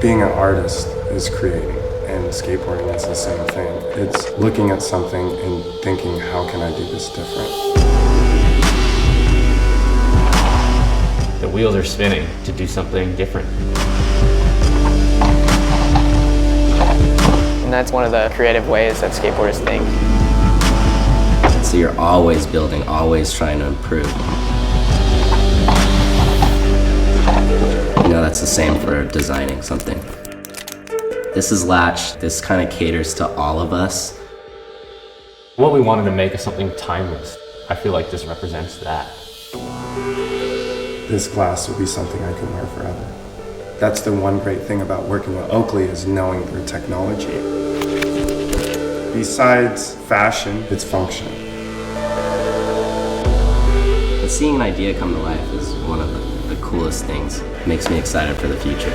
Being an artist is creating, and skateboarding is the same thing. It's looking at something and thinking, how can I do this different? The wheels are spinning to do something different. And that's one of the creative ways that skateboarders think. So you're always building, always trying to improve. You know, that's the same for designing something. This is Latch. This kind of caters to all of us. What we wanted to make is something timeless. I feel like this represents that. This glass will be something I can wear forever. That's the one great thing about working with Oakley, is knowing their technology. Besides fashion, it's function. And seeing an idea come to life is one of the coolest things. It makes me excited for the future.